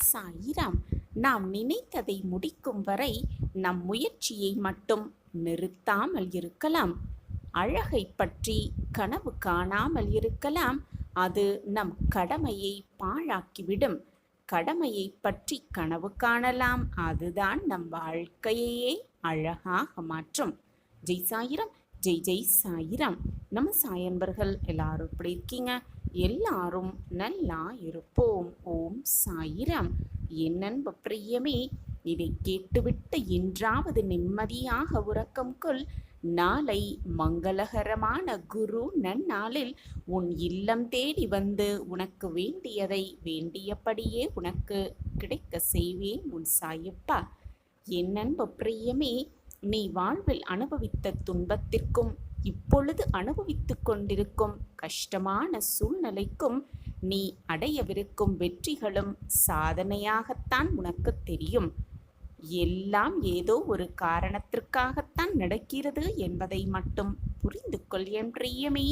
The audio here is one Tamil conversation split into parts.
சாயிராம். நாம் நினைத்ததை முடிக்கும் வரை நம் முயற்சியை மட்டும் நிறுத்தாமல் இருக்கலாம். அழகை பற்றி கனவு காணாமல் இருக்கலாம். அது நம் கடமையை பாழாக்கிவிடும். கடமையை பற்றி கனவு காணலாம். அதுதான் நம் வாழ்க்கையையே அழகாக மாற்றும். ஜெய் சாயிராம். ஜெய் ஜெய் சாயிராம். நம்ம சாயன்பர்கள் எல்லாரும் எப்படி இருக்கீங்க? எல்லாரும் நல்லா இருப்போம். ஓம் சாயிராம். என் அன்பு பிரியமே, இதை கேட்டுவிட்டு இன்றாவது நிம்மதியாக உறக்கம் கொள். நாளை மங்களகரமான குரு நன்னாளில் உன் இல்லம் தேடி வந்து உனக்கு வேண்டியதை வேண்டியபடியே உனக்கு கிடைக்க செய்வேன் உன் சாயப்பா. என் அன்பு பிரியமே, நீ வாழ்வில் அனுபவித்த துன்பத்திற்கும் இப்பொழுது அனுபவித்துக் கொண்டிருக்கும் கஷ்டமான சூழ்நிலைக்கும் நீ அடையவிருக்கும் வெற்றிகளும் சாதனையாகத்தான் உனக்கு தெரியும். எல்லாம் ஏதோ ஒரு காரணத்திற்காகத்தான் நடக்கிறது என்பதை மட்டும் புரிந்து கொள் என் பிரியமே.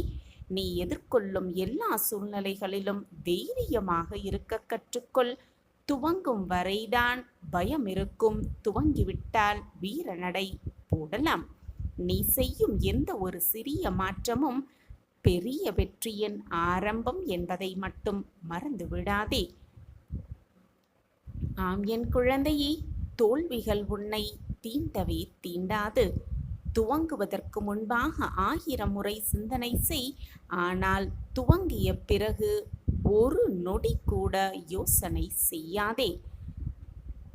நீ எதிர்கொள்ளும் எல்லா சூழ்நிலைகளிலும் தைரியமாக இருக்க கற்றுக்கொள். துவங்கும் வரைதான் பயம் இருக்கும். துவங்கிவிட்டால் வீரநடை போடலாம். நீ செய்யும் எந்த ஒரு சிறிய மாற்றமும் பெரிய வெற்றியின் ஆரம்பம் என்பதை மட்டும் மறந்து விடாதே. ஆம் என் குழந்தையே, தோல்விகள் உன்னை தீண்டவே தீண்டாது. துவங்குவதற்கு முன்பாக 1000 முறை சிந்தனை செய். ஆனால் துவங்கிய பிறகு ஒரு நொடி கூட யோசனை செய்யாதே.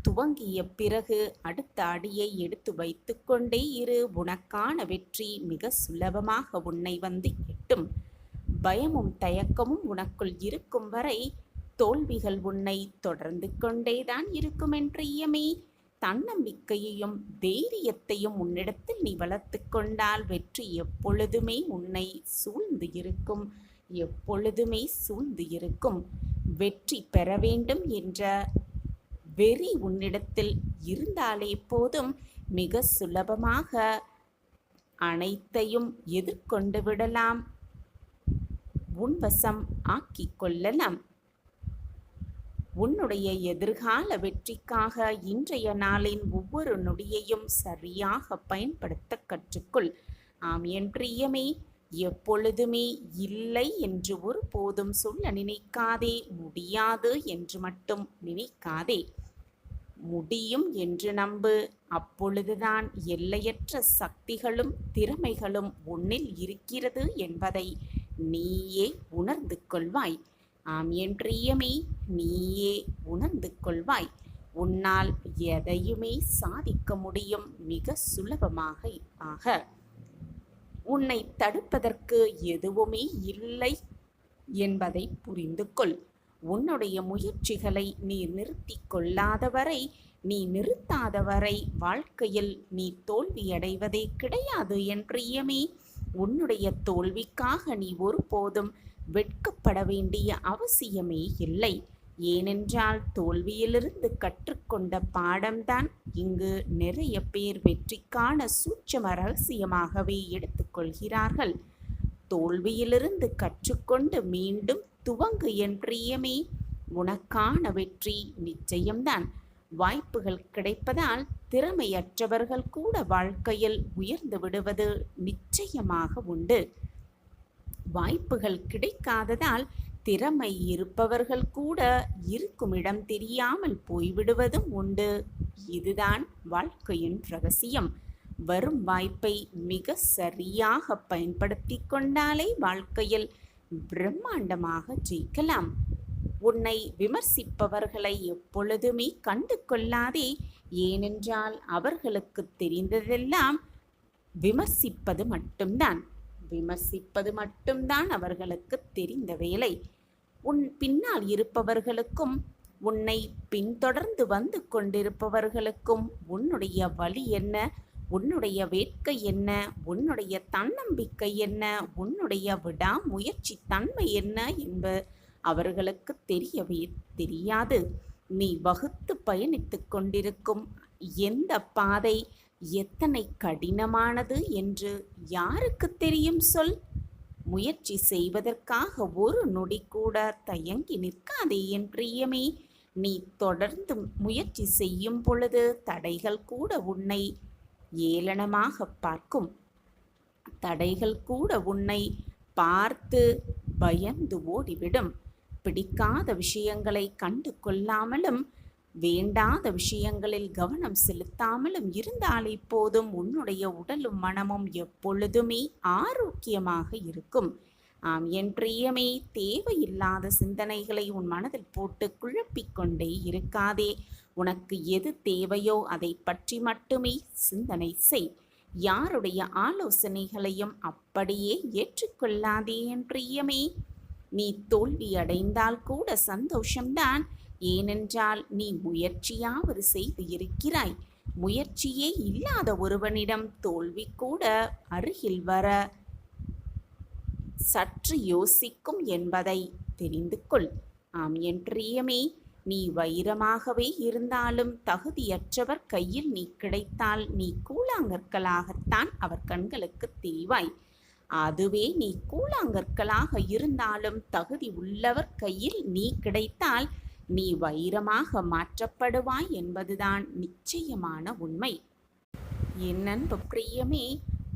துவங்கிய பிறகு அடுத்த அடியை எடுத்து வைத்து கொண்டே இரு. உனக்கான வெற்றி மிக சுலபமாக உன்னை வந்து எட்டும். பயமும் தயக்கமும் உனக்குள் இருக்கும் வரை தோல்விகள் உன்னை தொடர்ந்து கொண்டேதான் இருக்கும் என் பிரியமே. தன்னம்பிக்கையையும் தைரியத்தையும் உன்னிடத்தில் நீ வளர்த்து கொண்டால் வெற்றி எப்பொழுதுமே உன்னை சூழ்ந்து இருக்கும். எப்பொழுதுமே சூழ்ந்து இருக்கும். வெற்றி பெற வேண்டும் என்ற வெறி உன்னிடத்தில் இருந்தாலே போதும், மிக சுலபமாக அனைத்தையும் எதிர்கொண்டு விடலாம். உன்வசம் ஆக்கிக் கொள்ளலாம். உன்னுடைய எதிர்கால வெற்றிக்காக இன்றைய நாளின் ஒவ்வொரு நொடியையும் சரியாக பயன்படுத்த கற்றுக்கொள். ஆம் என் பிரியமே, எப்பொழுதுமே இல்லை என்று ஒரு போதும் சொல்ல நினைக்காதே. முடியாது என்று மட்டும் நினைக்காதே. முடியும் என்று நம்பு. அப்பொழுதுதான் எல்லையற்ற சக்திகளும் திறமைகளும் உன்னில் இருக்கிறது என்பதை நீயே உணர்ந்து கொள்வாய். ஆம் என் பிரியமே, நீயே உணர்ந்து கொள்வாய். உன்னால் எதையுமே சாதிக்க முடியும் மிக சுலபமாக. உன்னை தடுப்பதற்கு எதுவுமே இல்லை என்பதை புரிந்து கொள். உன்னுடைய முயற்சிகளை நீ நிறுத்தி கொள்ளாதவரை, நீ நிறுத்தாதவரை வாழ்க்கையில் நீ தோல்வியடைவதே கிடையாது என் பிரியமே. உன்னுடைய தோல்விக்காக நீ ஒருபோதும் வெட்கப்பட வேண்டிய அவசியமே இல்லை. ஏனென்றால் தோல்வியிலிருந்து கற்றுக்கொண்ட பாடம்தான் இங்கு நிறைய பேர் வெற்றிக்கான சூட்சும ரகசியமாகவே எடுத்துக்கொள்கிறார்கள். தோல்வியிலிருந்து கற்றுக்கொண்டு மீண்டும் துவங்கு என் பிரியமே. உனக்கான வெற்றி நிச்சயம்தான். வாய்ப்புகள் கிடைப்பதால் திறமையற்றவர்கள் கூட வாழ்க்கையில் உயர்ந்து விடுவது நிச்சயமாக உண்டு. வாய்ப்புகள் கிடைக்காததால் திறமை இருப்பவர்கள் கூட இருக்கும் இடம் தெரியாமல் போய்விடுவதும் உண்டு. இதுதான் வாழ்க்கையின் ரகசியம். வரும் வாய்ப்பை மிக சரியாக பயன்படுத்தி கொண்டாலே வாழ்க்கையில் பிரம்மாண்டமாக ஜெயிக்கலாம். உன்னை விமர்சிப்பவர்களை எப்பொழுதுமே கண்டு கொள்ளாதே. ஏனென்றால் அவர்களுக்கு தெரிந்ததெல்லாம் விமர்சிப்பது மட்டும்தான். விமர்சிப்பது மட்டும்தான் அவர்களுக்கு தெரிந்த வேலை. உன் பின்னால் இருப்பவர்களுக்கும் உன்னை பின்தொடர்ந்து வந்து கொண்டிருப்பவர்களுக்கும் உன்னுடைய வழி என்ன, உன்னுடைய வேட்கை என்ன, உன்னுடைய தன்னம்பிக்கை என்ன, உன்னுடைய விடாமுயற்சி தன்மை என்ன என்பது அவர்களுக்கு தெரியவே தெரியாது. நீ வகுத்து பயணித்து கொண்டிருக்கும் எந்த பாதை எத்தனை கடினமானது என்று யாருக்கு தெரியும் சொல்? முயற்சி செய்வதற்காக ஒரு நொடி கூட தயங்கி நிற்காதே என் பிரியமே. நீ தொடர்ந்து முயற்சி செய்யும் பொழுது தடைகள் கூட உன்னை ஏளனமாக பார்க்கும். தடைகள் கூட உன்னை பார்த்து பயந்து ஓடிவிடும். பிடிக்காத விஷயங்களை கண்டு கொள்ளாமலும் வேண்டாத விஷயங்களில் கவனம் செலுத்தாமலும் இருந்தாலே போதும், உன்னுடைய உடலும் மனமும் எப்பொழுதுமே ஆரோக்கியமாக இருக்கும். ஆம் என் பிரியமே, தேவையில்லாத சிந்தனைகளை உன் மனதில் போட்டு குழப்பிக்கொண்டே இருக்காதே. உனக்கு எது தேவையோ அதை பற்றி மட்டுமே சிந்தனை செய். யாருடைய ஆலோசனைகளையும் அப்படியே ஏற்றுக்கொள்ளாதே என் பிரியமே. நீ தோல்வி அடைந்தால் கூட சந்தோஷம்தான். ஏனென்றால் நீ முயற்சியாவது செய்து இருக்கிறாய். முயற்சியே இல்லாத ஒருவனிடம் தோல்வி கூட அருகில் வர சற்று யோசிக்கும் என்பதை தெரிந்து கொள். ஆம் என் பிரியமே, நீ வைரமாகவே இருந்தாலும் தகுதியற்றவர் கையில் நீ கிடைத்தால் நீ கூழாங்கற்களாகத்தான் அவர் கண்களுக்கு தெரிவாய். அதுவே நீ கூழாங்கற்களாக இருந்தாலும் தகுதி உள்ளவர் கையில் நீ கிடைத்தால் நீ வைரமாக மாற்றப்படுவாய் என்பதுதான் நிச்சயமான உண்மை. என் அன்பு பிரியமே,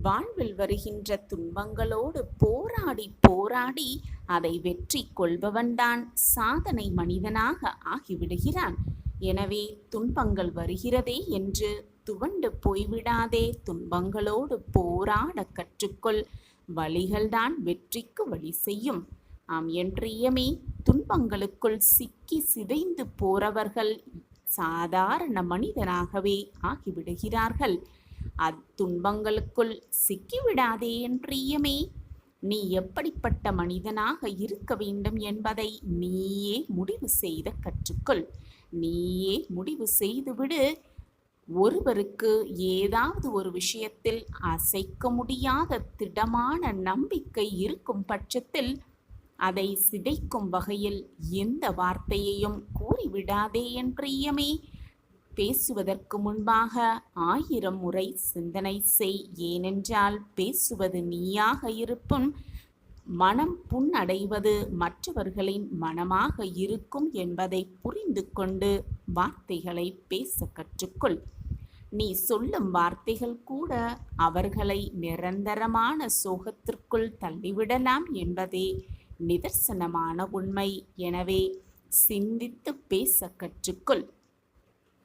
வாழ்வில் வருகின்ற துன்பங்களோடு போராடி போராடி அதை வெற்றி கொள்பவன்தான் சாதனை மனிதனாக ஆகிவிடுகிறான். எனவே துன்பங்கள் வருகிறதே என்று துவண்டு போய்விடாதே. துன்பங்களோடு போராட கற்றுக்கொள். வழிகள்தான் வெற்றிக்கு வழி செய்யும். ஆம் என் பிரியமே, துன்பங்களுக்குள் சிக்கி சிதைந்து போறவர்கள் சாதாரண மனிதனாகவே ஆகிவிடுகிறார்கள். அத்துன்பங்களுக்குள் சிக்கிவிடாதே என் பிரியமே. நீ எப்படிப்பட்ட மனிதனாக இருக்க வேண்டும் என்பதை நீயே முடிவு செய்த கற்றுக்கொள். நீயே முடிவு செய்துவிடு. ஒருவருக்கு ஏதாவது ஒரு விஷயத்தில் அசைக்க முடியாத திடமான நம்பிக்கை இருக்கும் பட்சத்தில் அதை சிதைக்கும் வகையில் எந்த வார்த்தையையும் கூறிவிடாதே என் பிரியமே. பேசுவதற்கு முன்பாக 1000 முறை சிந்தனை செய். ஏனென்றால் பேசுவது நீயாக இருப்பும் மனம் புண்ணடைவது மற்றவர்களின் மனமாக இருக்கும் என்பதை புரிந்து கொண்டு வார்த்தைகளை பேச கற்றுக்கொள். நீ சொல்லும் வார்த்தைகள் கூட அவர்களை நிரந்தரமான சோகத்திற்குள் தள்ளிவிடலாம் என்பதே நிதர்சனமான உண்மை. எனவே சிந்தித்து பேச கற்றுக்கொள்.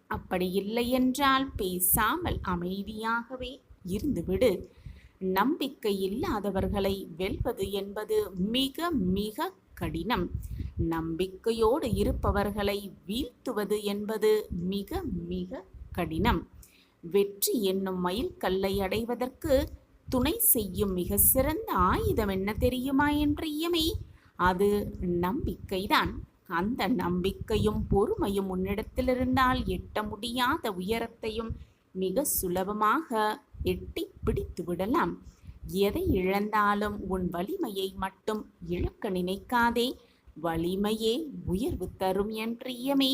அப்படி இல்லை என்றால் பேசாமல் அமைதியாகவே இருந்துவிடு. நம்பிக்கை இல்லாதவர்களை வெல்வது என்பது மிக மிக கடினம். நம்பிக்கையோடு இருப்பவர்களை வீழ்த்துவது என்பது மிக மிக கடினம். வெற்றி என்னும் மைல்கல்லை அடைவதற்கு துணை செய்யும் மிக சிறந்த ஆயுதம் என்ன தெரியுமா என் பிரியமே? அது நம்பிக்கைதான். அந்த நம்பிக்கையும் பொறுமையும் உன்னிடத்தில் இருந்தால் எட்ட முடியாத உயரத்தையும் மிக சுலபமாக எட்டி பிடித்து விடலாம். எதை இழந்தாலும் உன் வலிமையை மட்டும் இழக்க நினைக்காதே. வலிமையே உயர்வு தரும் என் பிரியமே.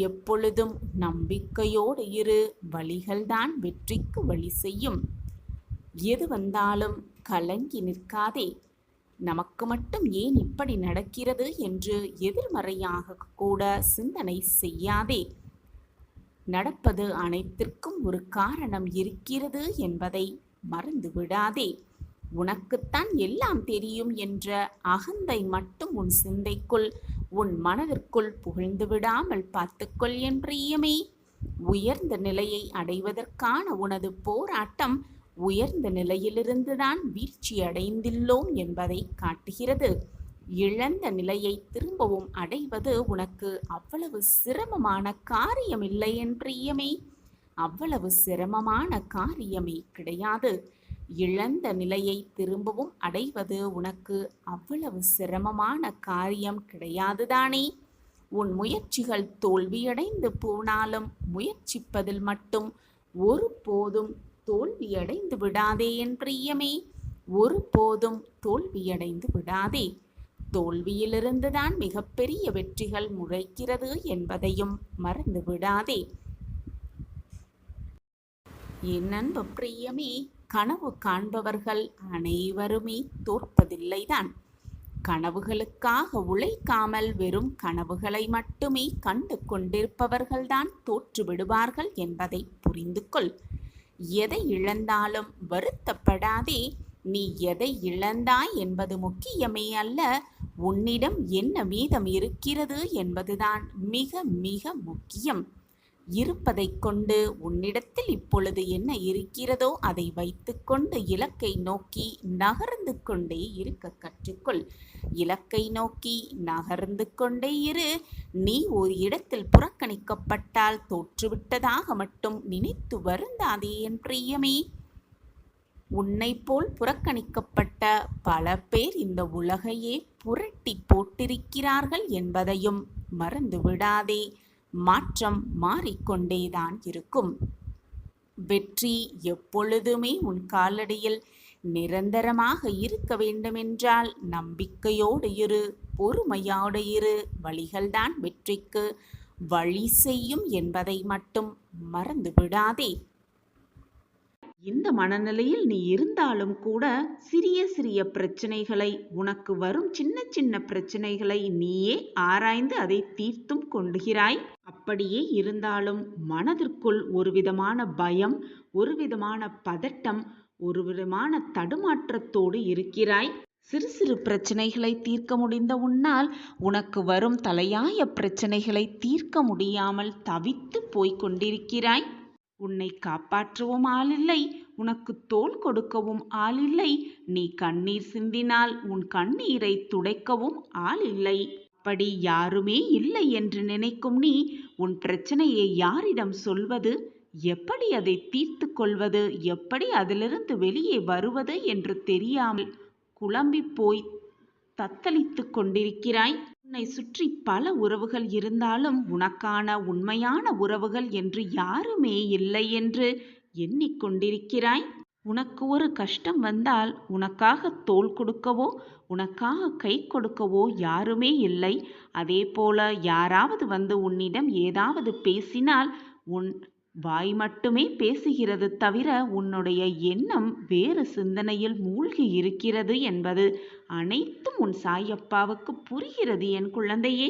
எப்பொழுதும் நம்பிக்கையோடு இரு. வழிகள்தான் வெற்றிக்கு வழி செய்யும். எது வந்தாலும் கலங்கி நிற்காதே. நமக்கு மட்டும் ஏன் இப்படி நடக்கிறது என்று எதிர்மறையாக கூட சிந்தனை செய்யாதே. நடப்பது அனைத்திற்கும் ஒரு காரணம் இருக்கிறது என்பதை மறந்து விடாதே. உனக்குத்தான் எல்லாம் தெரியும் என்ற அகந்தை மட்டும் உன் சிந்தைக்குள் உன் மனதிற்குள் புகழ்ந்து விடாமல் பார்த்துக்கொள் என் பிரியமே. உயர்ந்த நிலையை அடைவதற்கான உனது போராட்டம் உயர்ந்த நிலையிலிருந்துதான் வீழ்ச்சி அடைந்துள்ளோம் என்பதை காட்டுகிறது. இழந்த நிலையை திரும்பவும் அடைவது உனக்கு அவ்வளவு சிரமமான காரியம் இல்லை என் பிரியமே. அவ்வளவு சிரமமான காரியமே கிடையாது. இழந்த நிலையை திரும்பவும் அடைவது உனக்கு அவ்வளவு சிரமமான காரியம் கிடையாதுதானே. உன் முயற்சிகள் தோல்வியடைந்து போனாலும் முயற்சிப்பதில் மட்டும் ஒருபோதும் தோல்வியடைந்து விடாதே என் பிரியமே. ஒருபோதும் தோல்வியடைந்து விடாதே. தோல்வியிலிருந்துதான் மிகப்பெரிய வெற்றிகள் முளைக்கிறது என்பதையும் மறந்து விடாதே. என் அன்பு பிரியமே, கனவு காண்பவர்கள் அனைவருமே தோற்பதில்லைதான். கனவுகளுக்காக உழைக்காமல் வெறும் கனவுகளை மட்டுமே கண்டு கொண்டிருப்பவர்கள்தான் தோற்று விடுவார்கள் என்பதை புரிந்து கொள். எதை இழந்தாலும் வருத்தப்படாதே. நீ எதை இழந்தாய் என்பது முக்கியமே அல்ல, உன்னிடம் என்ன மீதம் இருக்கிறது என்பதுதான் மிக மிக முக்கியம். இருப்பதைக் கொண்டு உன்னிடத்தில் இப்பொழுது என்ன இருக்கிறதோ அதை வைத்துக்கொண்டு இலக்கை நோக்கி நகர்ந்து கொண்டே இருக்க கற்றுக்கொள். இலக்கை நோக்கி நகர்ந்து கொண்டே இரு. நீ ஒரு இடத்தில் புறக்கணிக்கப்பட்டால் தோற்றுவிட்டதாக மட்டும் நினைத்து வருந்தாதே என் பிரியமே. உன்னை போல் புறக்கணிக்கப்பட்ட பல பேர் இந்த உலகையே புரட்டி போட்டிருக்கிறார்கள் என்பதையும் மறந்து விடாதே. மாற்றம் மாறிக்கொண்டேதான் இருக்கும். வெற்றி எப்பொழுதுமே உன் காலடியில் நிரந்தரமாக இருக்க வேண்டுமென்றால் நம்பிக்கையோடு இரு, பொறுமையோடு இரு. வழிகள்தான் வெற்றிக்கு வழி செய்யும் என்பதை மட்டும் மறந்து விடாதே. இந்த மனநிலையில் நீ இருந்தாலும் கூட சிறிய சிறிய பிரச்சனைகளை, உனக்கு வரும் சின்ன சின்ன பிரச்சனைகளை நீயே ஆராய்ந்து அதை தீர்த்தும் கொண்டுகிறாய். அப்படியே இருந்தாலும் மனதிற்குள் ஒரு விதமான பயம், ஒரு விதமான பதட்டம், ஒரு விதமான தடுமாற்றத்தோடு இருக்கிறாய். சிறு சிறு பிரச்சனைகளை தீர்க்க முடிந்த உன்னால் உனக்கு வரும் தலையாய பிரச்சனைகளை தீர்க்க முடியாமல் தவித்து போய்க் கொண்டிருக்கிறாய். உன்னை காப்பாற்றவும் ஆளில்லை, உனக்கு தோள் கொடுக்கவும் ஆளில்லை. நீ கண்ணீர் சிந்தினால் உன் கண்ணீரை துடைக்கவும் ஆளில்லை. அப்படி யாருமே இல்லை என்று நினைக்கும் நீ உன் பிரச்சனையை யாரிடம் சொல்வது, எப்படி அதை தீர்த்து கொள்வது, எப்படி அதிலிருந்து வெளியே வருவது என்று தெரியாமல் குழம்பி போய் தத்தளித்து கொண்டிருக்கிறாய். உன்னை சுற்றி பல உறவுகள் இருந்தாலும் உனக்கான உண்மையான உறவுகள் என்று யாருமே இல்லை என்று எண்ணிக்கொண்டிருக்கிறாய். உனக்கு ஒரு கஷ்டம் வந்தால் உனக்காக தோள் கொடுக்கவோ உனக்காக கை கொடுக்கவோ யாருமே இல்லை. அதே போல யாராவது வந்து உன்னிடம் ஏதாவது பேசினால் உன் வாய் மட்டுமே பேசுகிறது தவிர உன்னுடைய எண்ணம் வேறு சிந்தனையில் மூழ்கி இருக்கிறது என்பது அனைத்தும் உன் சாயப்பாவுக்கு புரிகிறது என் குழந்தையே.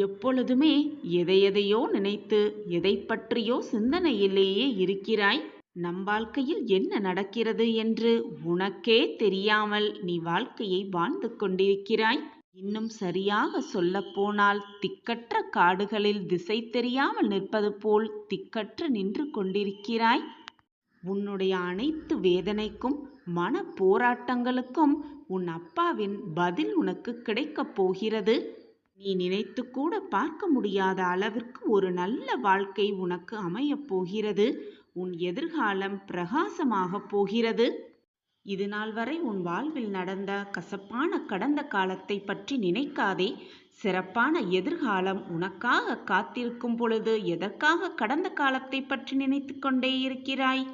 எப்பொழுதுமே எதையெதையோ நினைத்து எதை பற்றியோ சிந்தனையிலேயே இருக்கிறாய். நம் வாழ்க்கையில் என்ன நடக்கிறது என்று உனக்கே தெரியாமல் நீ வாழ்க்கையை வாழ்ந்து கொண்டிருக்கிறாய். இன்னும் சரியாக சொல்லப்போனால் திக்கற்ற காடுகளில் திசை தெரியாமல் நிற்பது போல் திக்கற்று நின்று கொண்டிருக்கிறாய். உன்னுடைய அனைத்து வேதனைக்கும் மன போராட்டங்களுக்கும் உன் அப்பாவின் பதில் உனக்கு கிடைக்கப் போகிறது. நீ நினைத்து கூட பார்க்க முடியாத அளவிற்கு ஒரு நல்ல வாழ்க்கை உனக்கு அமையப் போகிறது. உன் எதிர்காலம் பிரகாசமாக போகிறது. இது நாள் வரை உன் வாழ்வில் நடந்த கசப்பான கடந்த காலத்தை பற்றி நினைக்காதே. சிறப்பான எதிர்காலம் உனக்காக காத்திருக்கும் பொழுது எதற்காக கடந்த காலத்தை பற்றி நினைத்து கொண்டே இருக்கிறாய்?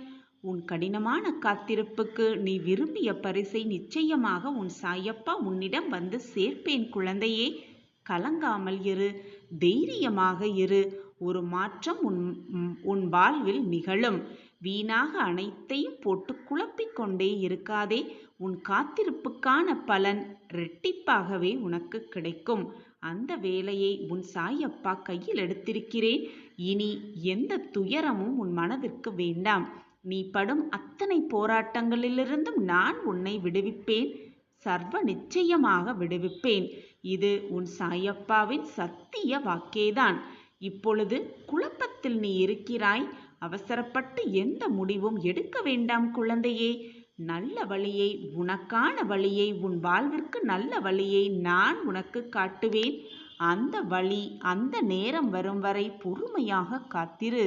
உன் கடினமான காத்திருப்புக்கு நீ விரும்பிய பரிசை நிச்சயமாக உன் சாயப்பா உன்னிடம் வந்து சேர்ப்பேன் குழந்தையே. கலங்காமல் இரு, தைரியமாக இரு. ஒரு மாற்றம் உன் வாழ்வில் நிகழும். வீணாக அனைத்தையும் போட்டு குழப்பிக் கொண்டே இருக்காதே. உன் காத்திருப்புக்கான பலன் இரட்டிப்பாகவே உனக்கு கிடைக்கும். அந்த வேலையை உன் சாயப்பா கையில் எடுத்திருக்கிறேன். இனி எந்த துயரமும் உன் மனதிற்கு வேண்டாம். நீ படும் அத்தனை போராட்டங்களிலிருந்தும் நான் உன்னை விடுவிப்பேன். சர்வ நிச்சயமாக விடுவிப்பேன். இது உன் சாயப்பாவின் சத்திய வாக்கேதான். இப்பொழுது குழப்பத்தில் நீ இருக்கிறாய். அவசரப்பட்டு எந்த முடிவும் எடுக்க வேண்டாம் குழந்தையே. நல்ல வழியை, உனக்கான வழியை, உன் வாழ்விற்கு நல்ல வழியை நான் உனக்கு காட்டுவேன். அந்த வழி, அந்த நேரம் வரும் வரை பொறுமையாக காத்திரு.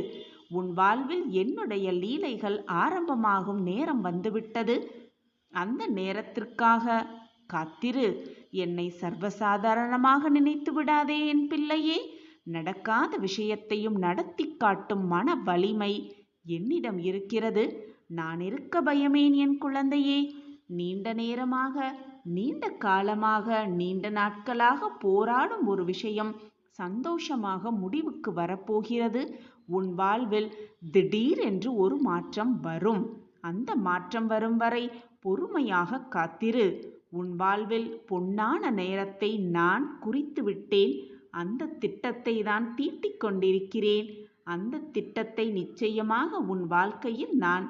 உன் வாழ்வில் என்னுடைய லீலைகள் ஆரம்பமாகும் நேரம் வந்துவிட்டது. அந்த நேரத்திற்காக காத்திரு. என்னை சர்வசாதாரணமாக நினைத்து விடாதே என் பிள்ளையே. நடக்காத விஷயத்தையும் நடத்தி காட்டும் மன வலிமை என்னிடம் இருக்கிறது. நான் இருக்க பயமேன் என் குழந்தையே. நீண்ட நேரமாக, நீண்ட காலமாக, நீண்ட நாட்களாக போராடும் ஒரு விஷயம் சந்தோஷமாக முடிவுக்கு வரப்போகிறது. உன் வாழ்வில் திடீரென்று ஒரு மாற்றம் வரும். அந்த மாற்றம் வரும் வரை பொறுமையாக காத்திரு. உன் வாழ்வில் பொன்னான நேரத்தை நான் குறித்து விட்டேன். அந்த திட்டத்தை தான் தீட்டிக் கொண்டிருக்கிறேன். அந்த திட்டத்தை நிச்சயமாக உன் வாழ்க்கையில் நான்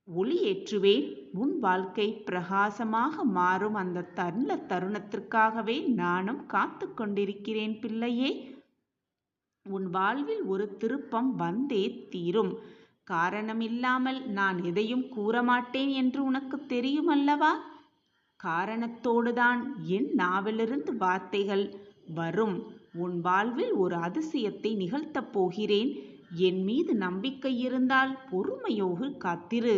ஒளியேற்றுவேன். உன் வாழ்க்கை பிரகாசமாக மாறும் அந்த நல்ல தருணத்திற்காகவே நானும் காத்து கொண்டிருக்கிறேன் பிள்ளையே. உன் வாழ்வில் ஒரு திருப்பம் வந்தே தீரும். காரணமில்லாமல் நான் எதையும் கூறமாட்டேன் என்று உனக்கு தெரியும் அல்லவா? காரணத்தோடுதான் என் நாவிலிருந்து வார்த்தைகள் வரும். உன் வாழ்வில் ஒரு அதிசயத்தை நிகழ்த்தப் போகிறேன். என் மீது நம்பிக்கை இருந்தால் பொறுமையோடு காத்திரு.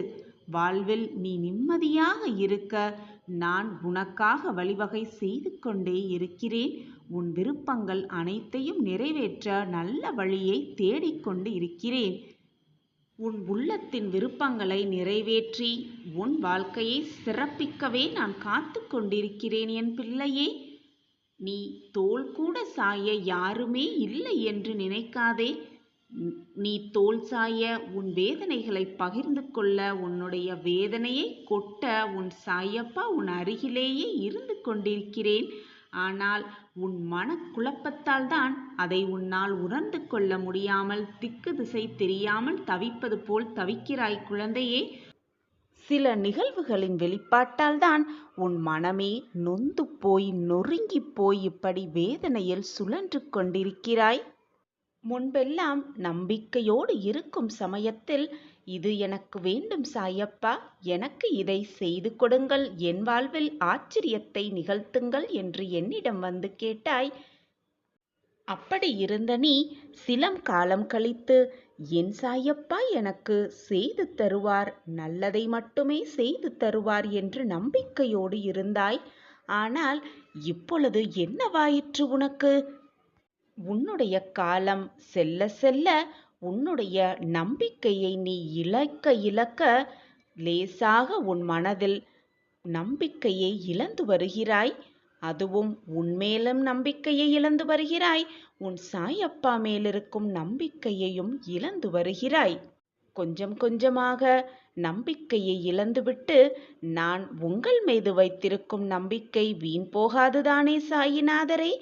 வாழ்வில் நீ நிம்மதியாக இருக்க நான் உனக்காக வழிவகை செய்து கொண்டே இருக்கிறேன். உன் விருப்பங்கள் அனைத்தையும் நிறைவேற்ற நல்ல வழியை தேடிக்கொண்டு இருக்கிறேன். உன் உள்ளத்தின் விருப்பங்களை நிறைவேற்றி உன் வாழ்க்கையை சிறப்பிக்கவே நான் காத்து கொண்டிருக்கிறேன் என் பிள்ளையே. நீ தோள் கூட சாய யாருமே இல்லை என்று நினைக்காதே. நீ தோள் சாய, உன் வேதனைகளை பகிர்ந்து கொள்ள, உன்னுடைய வேதனையை கொட்ட உன் சாயப்பா உன் அருகிலேயே இருந்து கொண்டிருக்கிறேன். ஆனால் உன் மனக்குழப்பத்தால் தான் அதை உன்னால் உணர்ந்து கொள்ள முடியாமல் திக்கு திசை தெரியாமல் தவிப்பது போல் தவிக்கிறாய் குழந்தையே. சில நிகழ்வுகளின் வெளிப்பாட்டால் தான் உன் மனமே நொந்து போய் நொறுங்கி போய் இப்படி வேதனையில் சுழன்று கொண்டிருக்கிறாய். முன்பெல்லாம் நம்பிக்கையோடு இருக்கும் சமயத்தில் இது எனக்கு வேண்டும் சாயப்பா, எனக்கு இதை செய்து கொடுங்கள், என் வாழ்வில் ஆச்சரியத்தை நிகழ்த்துங்கள் என்று என்னிடம் வந்து கேட்டாய். அப்படி இருந்த நீ சிலம் காலம் கழித்து என் சாயப்பா எனக்கு செய்து தருவார், நல்லதை மட்டுமே செய்து தருவார் என்று நம்பிக்கையோடு இருந்தாய். ஆனால் இப்பொழுது என்னவாயிற்று உனக்கு? உன்னுடைய காலம் செல்ல செல்ல உன்னுடைய நம்பிக்கையை நீ இழக்க லேசாக உன் மனதில் நம்பிக்கையை இழந்து வருகிறாய். அதுவும் உன்மேலும் நம்பிக்கையை இழந்து வருகிறாய். உன் சாயப்பா மேலிருக்கும் நம்பிக்கையையும் இழந்து வருகிறாய். கொஞ்சம் கொஞ்சமாக நம்பிக்கையை இழந்துவிட்டு நான் உங்கள் மீது வைத்திருக்கும் நம்பிக்கை வீண் போகாதுதானே சாயிநாதரே?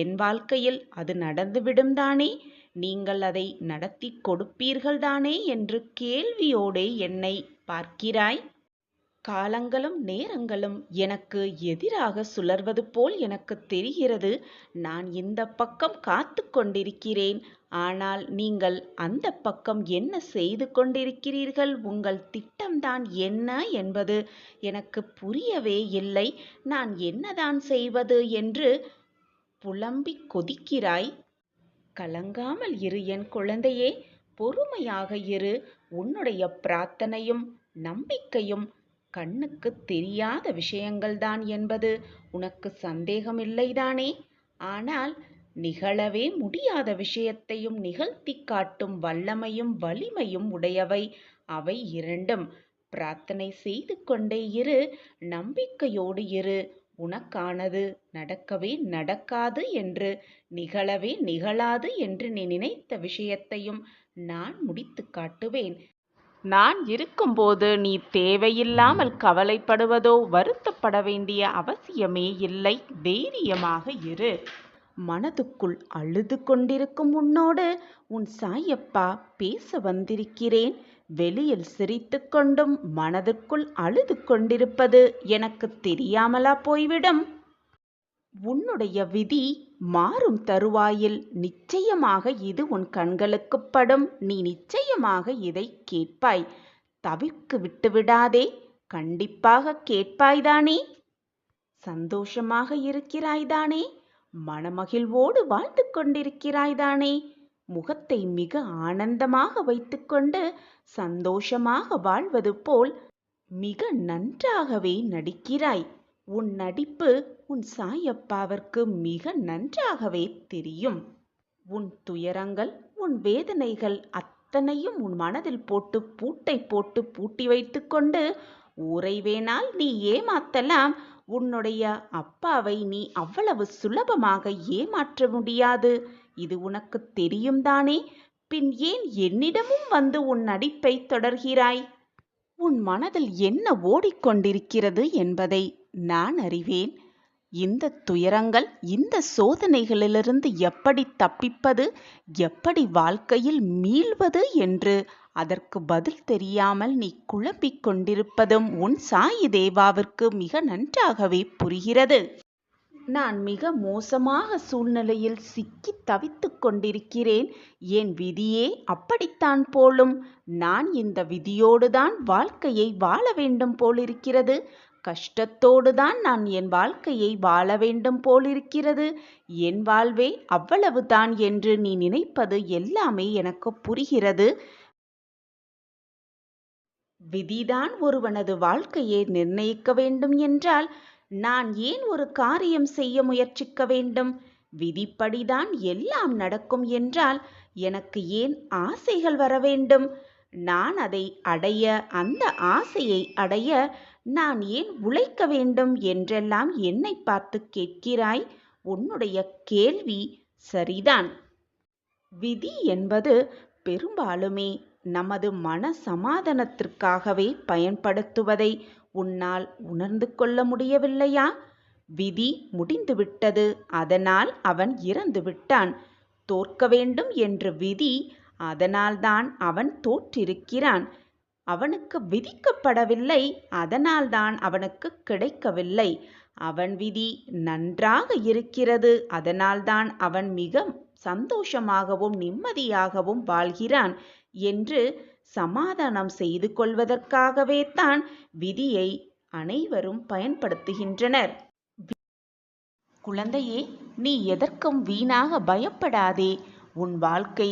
என் வாழ்க்கையில் அது நடந்துவிடும் தானே? நீங்கள் அதை நடத்தி கொடுப்பீர்கள் தானே என்று கேள்வியோடே என்னை பார்க்கிறாய். காலங்களும் நேரங்களும் எனக்கு எதிராக சுழல்வது போல் எனக்கு தெரிகிறது. நான் இந்த பக்கம் காத்து கொண்டிருக்கிறேன். ஆனால் நீங்கள் அந்த பக்கம் என்ன செய்து கொண்டிருக்கிறீர்கள்? உங்கள் திட்டம்தான் என்ன என்பது எனக்கு புரியவே இல்லை. நான் என்னதான் செய்வது என்று புலம்பி கொதிக்கிறாய். கலங்காமல் இரு என் குழந்தையே, பொறுமையாக இரு. உன்னுடைய பிரார்த்தனையும் நம்பிக்கையும் கண்ணுக்கு தெரியாத விஷயங்கள்தான் என்பது உனக்கு சந்தேகமில்லைதானே? ஆனால் நிகழவே முடியாத விஷயத்தையும் நிகழ்த்தி காட்டும் வல்லமையும் வலிமையும் உடையவை அவை இரண்டும். பிரார்த்தனை செய்து கொண்டே இரு, நம்பிக்கையோடு இரு. உனக்கானது நடக்கவே நடக்காது என்று, நிகழவே நிகழாது என்று நீ நினைத்த விஷயத்தையும் நான் முடித்து காட்டுவேன். நான் இருக்கும்போது நீ தேவையில்லாமல் கவலைப்படுவதோ வருத்தப்பட வேண்டிய அவசியமே இல்லை. தைரியமாக இரு. மனதுக்குள் அழுது கொண்டிருக்கும் உன்னோடு உன் சாயப்பா பேச வந்திருக்கிறேன். வெளியில் சிரித்து கொண்டும் மனதுக்குள் அழுது கொண்டிருப்பது எனக்கு தெரியாமலா போய்விடும்? உன்னுடைய விதி மாறும் தருவாயில் நிச்சயமாக இது உன் கண்களுக்கு படும். நீ நிச்சயமாக இதை கேட்பாய். தவிர்க்க விட்டுவிடாதே. கண்டிப்பாக கேட்பாய்தானே? சந்தோஷமாக இருக்கிறாய்தானே? மனமகிழ்வோடு வாழ்ந்து கொண்டிருக்கிறாய்தானே? முகத்தை மிக ஆனந்தமாக வைத்துக்கொண்டு சந்தோஷமாக வாழ்வது போல் மிக நன்றாகவே நடிக்கிறாய். உன் நடிப்பு உன் சாயப்பாவிற்கு மிக நன்றாகவே தெரியும். உன் துயரங்கள், உன் வேதனைகள் அத்தனையும் உன் மனதில் போட்டு பூட்டை போட்டு பூட்டி வைத்துக்கொண்டு ஊரை வேணால் நீ ஏமாத்தலாம். உன்னுடைய அப்பாவை நீ அவ்வளவு சுலபமாக ஏமாற்ற முடியாது. இது உனக்கு தெரியும் தானே? பின் ஏன் என்னிடமும் வந்து உன் நடிப்பை தொடர்கிறாய்? உன் மனதில் என்ன ஓடிக்கொண்டிருக்கிறது என்பதை நான் அறிவேன். இந்த துயரங்கள், இந்த சோதனைகளிலிருந்து எப்படி தப்பிப்பது, எப்படி வாழ்க்கையில் மீள்வது என்று அதற்கு பதில் தெரியாமல் நீ குழம்பிக் கொண்டிருப்பதும் உன் சாயி தேவாவிற்கு மிக நன்றாகவே புரிகிறது. நான் மிக மோசமாக சூழ்நிலையில் சிக்கி தவித்துக் கொண்டிருக்கிறேன். என் விதியே அப்படித்தான் போலும். நான் இந்த விதியோடுதான் வாழ்க்கையை வாழ வேண்டும் போலிருக்கிறது. கஷ்டத்தோடுதான் நான் என் வாழ்க்கையை வாழ வேண்டும் போலிருக்கிறது. என் வாழ்வே அவ்வளவுதான் என்று நீ நினைப்பது எல்லாமே எனக்கு புரிகிறது. விதிதான் ஒருவனது வாழ்க்கையை நிர்ணயிக்க வேண்டும் என்றால் நான் ஏன் ஒரு காரியம் செய்ய முயற்சிக்க வேண்டும்? விதிப்படிதான் எல்லாம் நடக்கும் என்றால் எனக்கு ஏன் ஆசைகள் வர வேண்டும்? நான் அதை அடைய, அந்த ஆசையை அடைய நான் ஏன் உழைக்க வேண்டும் என்றெல்லாம் என்னை பார்த்து கேட்கிறாய். உன்னுடைய கேள்வி சரிதான். விதி என்பது பெரும்பாலுமே நமது மன சமாதானத்திற்காகவே பயன்படுத்துவதை உன்னால் உணர்ந்து கொள்ள முடியவில்லையா? விதி முடிந்துவிட்டது, அதனால் அவன் இறந்து விட்டான். தோற்க வேண்டும் என்ற விதி, அதனால்தான் அவன் தோற்றிருக்கிறான். அவனுக்கு விதிக்கப்படவில்லை, அதனால்தான் அவனுக்கு கிடைக்கவில்லை. அவன் விதி நன்றாக இருக்கிறது, அதனால்தான் அவன் மிக சந்தோஷமாகவும் நிம்மதியாகவும் வாழ்கிறான் என்று சமாதானம் செய்து கொள்வதற்காகவே தான் விதியை அனைவரும் பயன்படுத்துகின்றனர். குழந்தையே, நீ எதற்கும் வீணாக பயப்படாதே. உன் வாழ்க்கை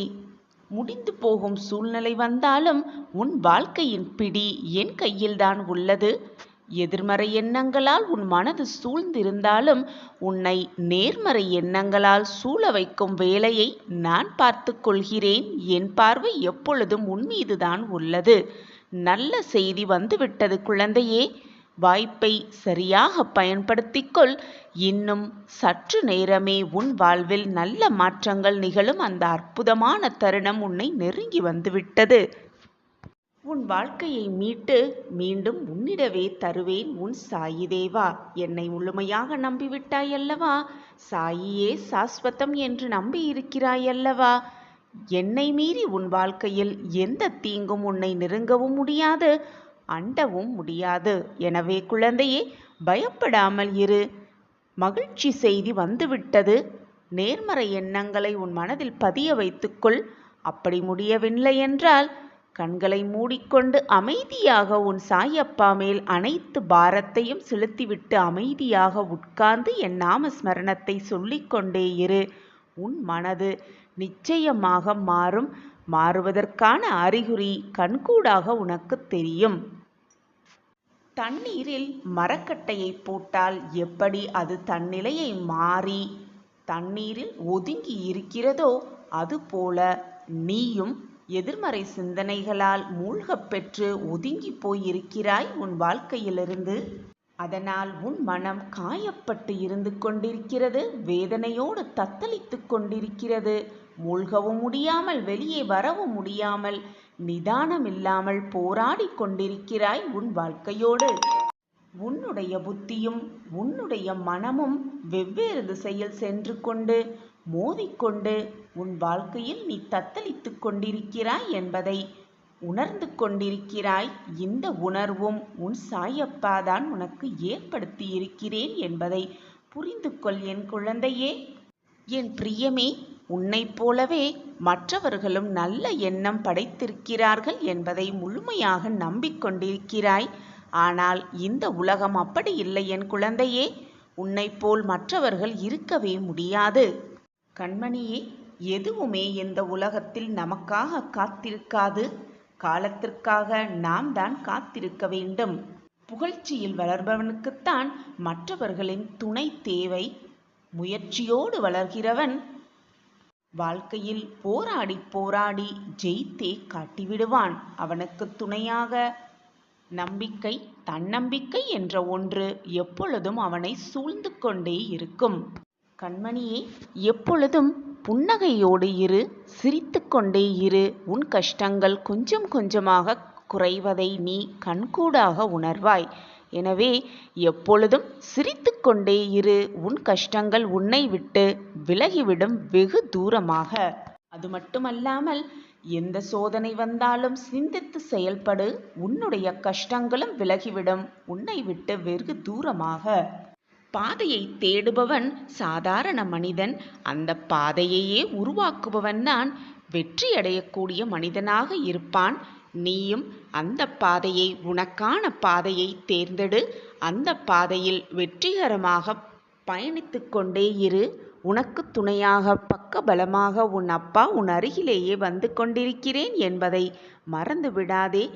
முடிந்து போகும் சூழ்நிலை வந்தாலும் உன் வாழ்க்கையின் பிடி என் கையில்தான் உள்ளது. எதிர்மறை எண்ணங்களால் உன் மனது சூழ்ந்திருந்தாலும் உன்னை நேர்மறை எண்ணங்களால் சூழ வைக்கும் வேலையை நான் பார்த்து கொள்கிறேன். என் பார்வை எப்பொழுதும் உன் மீதுதான் உள்ளது. நல்ல செய்தி வந்துவிட்டது குழந்தையே. வாய்ப்பை சரியாக பயன்படுத்திக்கொள். இன்னும் சற்று நேரமே உன் வாழ்வில் நல்ல மாற்றங்கள் நிகழும் அந்த அற்புதமான தருணம் உன்னை நெருங்கி வந்துவிட்டது. உன் வாழ்க்கையை மீட்டு மீண்டும் உன்னிடவே தருவேன் உன் சாயி தேவா. என்னை முழுமையாக நம்பிவிட்டாயல்லவா? சாயியே சாஸ்வதம் என்று நம்பியிருக்கிறாயல்லவா? என்னை மீறி உன் வாழ்க்கையில் எந்த தீங்கும் உன்னை நெருங்கவும் முடியாது, அண்டவும் முடியாது. எனவே குழந்தையே, பயப்படாமல் இரு. மகிழ்ச்சி செய்தி வந்துவிட்டது. நேர்மறை எண்ணங்களை உன் மனதில் பதிய வைத்துக்கொள். அப்படி முடியவில்லை என்றால் கண்களை மூடிக்கொண்டு அமைதியாக உன் சாயப்பா மேல் அனைத்து பாரத்தையும் செலுத்திவிட்டு அமைதியாக உட்கார்ந்து என் நாமஸ்மரணத்தை சொல்லிக்கொண்டே இரு. உன் மனது நிச்சயமாக மாறும். மாறுவதற்கான அறிகுறி கண்கூடாக உனக்கு தெரியும். தண்ணீரில் மரக்கட்டையை போட்டால் எப்படி அது தன்னிலையை மாறி தண்ணீரில் ஒதுங்கி இருக்கிறதோ அதுபோல நீயும் எதிர்மறை சிந்தனைகளால் மூழ்கப் பெற்று ஒதுங்கி போயிருக்கிறாய் உன் வாழ்க்கையிலிருந்து. அதனால் உன் மனம் காயப்பட்டு இருந்து கொண்டிருக்கிறது, வேதனையோடு தத்தளித்து கொண்டிருக்கிறது. மூழ்கவும் முடியாமல் வெளியே வரவும் முடியாமல் நிதானமில்லாமல் போராடி கொண்டிருக்கிறாய் உன் வாழ்க்கையோடு. உன்னுடைய புத்தியும் உன்னுடைய மனமும் வெவ்வேறு திசையில் சென்று கொண்டு மோதிக்கொண்டு உன் வாழ்க்கையில் நீ தத்தளித்து கொண்டிருக்கிறாய் என்பதை உணர்ந்து கொண்டிருக்கிறாய். இந்த உணர்வும் உன் சாயப்பாதான் உனக்கு ஏற்படுத்தி இருக்கிறேன் என்பதை புரிந்து கொள் என் குழந்தையே. என் பிரியமே, உன்னைப் போலவே மற்றவர்களும் நல்ல எண்ணம் படைத்திருக்கிறார்கள் என்பதை முழுமையாக நம்பிக்கொண்டிருக்கிறாய். ஆனால் இந்த உலகம் அப்படி இல்லை என் குழந்தையே. உன்னைப் போல் மற்றவர்கள் இருக்கவே முடியாது. கண்மணியே, எதுவுமே இந்த உலகத்தில் நமக்காக காத்திருக்காது. காலத்திற்காக நாம் தான் காத்திருக்க வேண்டும். புகழ்ச்சியில் வளர்பவனுக்குத்தான் மற்றவர்களின் துணை தேவை. முயற்சியோடு வளர்கிறவன் வாழ்க்கையில் போராடி போராடி ஜெயித்தே காட்டிவிடுவான். அவனுக்கு துணையாக நம்பிக்கை, தன்னம்பிக்கை என்ற ஒன்று எப்பொழுதும் அவனை சூழ்ந்து கொண்டே இருக்கும். கண்மணியே, எப்பொழுதும் புன்னகையோடு இரு, சிரித்து கொண்டே இரு. உன் கஷ்டங்கள் கொஞ்சம் கொஞ்சமாக குறைவதை நீ கண்கூடாக உணர்வாய். எனவே எப்பொழுதும் சிரித்துக்கொண்டே இரு. உன் கஷ்டங்கள் உன்னை விட்டு விலகிவிடும் வெகு தூரமாக. அது மட்டுமல்லாமல் எந்த சோதனை வந்தாலும் சிந்தித்து செயல்படு. உன்னுடைய கஷ்டங்களும் விலகிவிடும் உன்னை விட்டு வெகு தூரமாக. பாதையை தேடுபவன் சாதாரண மனிதன். அந்த பாதையையே உருவாக்குபவன் தான் வெற்றியடையக்கூடிய மனிதனாக இருப்பான். நீயும் அந்த பாதையை, உனக்கான பாதையை தேர்ந்தெடு. அந்த பாதையில் வெற்றிகரமாக பயணித்து கொண்டே இரு. உனக்கு துணையாக, பக்கபலமாக உன் அப்பா உன் அருகிலேயே வந்து கொண்டிருக்கிறேன் என்பதை மறந்து விடாதே.